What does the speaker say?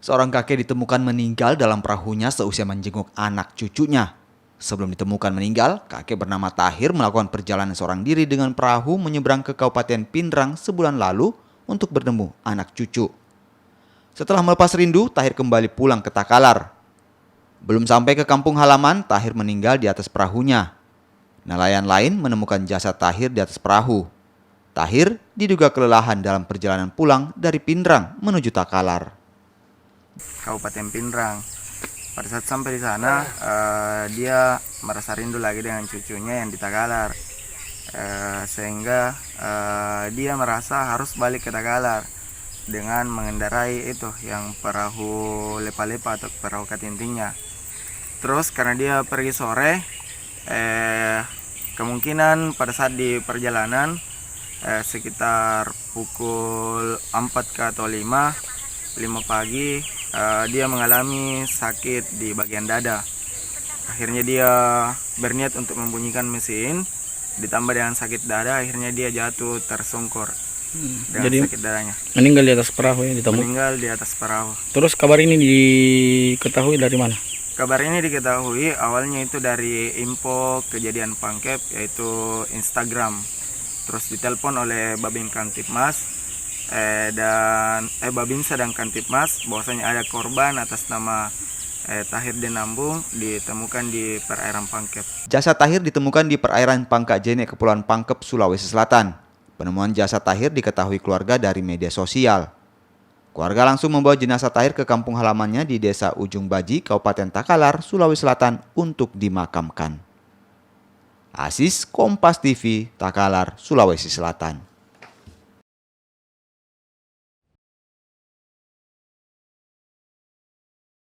Seorang kakek ditemukan meninggal dalam perahunya seusia menjenguk anak cucunya. Sebelum ditemukan meninggal, kakek bernama Tahir melakukan perjalanan seorang diri dengan perahu menyeberang ke Kabupaten Pindrang sebulan lalu untuk bertemu anak cucu. Setelah melepas rindu, Tahir kembali pulang ke Takalar. Belum sampai ke kampung halaman, Tahir meninggal di atas perahunya. Nelayan lain menemukan jasad Tahir di atas perahu. Tahir diduga kelelahan dalam perjalanan pulang dari Pindrang menuju Takalar. Kabupaten Pindrang. Pada saat sampai di sana, dia merasa rindu lagi dengan cucunya yang di Takalar, sehingga dia merasa harus balik ke Takalar dengan mengendarai itu yang perahu lepa-lepa atau perahu katintingnya. Terus karena dia pergi sore, kemungkinan pada saat di perjalanan sekitar pukul 4 atau 5 pagi, dia mengalami sakit di bagian dada. Akhirnya dia berniat untuk membunyikan mesin, ditambah dengan sakit dada, akhirnya dia jatuh tersungkur dengan Jadi sakit dadanya. meninggal di atas perahu ya, ditemukan. Meninggal di atas perahu. Terus kabar ini diketahui dari mana? Kabar ini diketahui awalnya itu dari info kejadian Pangkep, yaitu Instagram. Terus ditelepon oleh Babin Kantipmas dan Babinsa dan Kantipmas bahwasanya ada korban atas nama Tahir Denambung ditemukan di perairan Pangkep. Jasad Tahir ditemukan di perairan Pangkak Jene, Kepulauan Pangkep, Sulawesi Selatan. Penemuan jasad Tahir diketahui keluarga dari media sosial. Keluarga langsung membawa jenazah Tahir ke kampung halamannya di Desa Ujung Baji, Kabupaten Takalar, Sulawesi Selatan untuk dimakamkan. Asis, Kompas TV, Takalar, Sulawesi Selatan.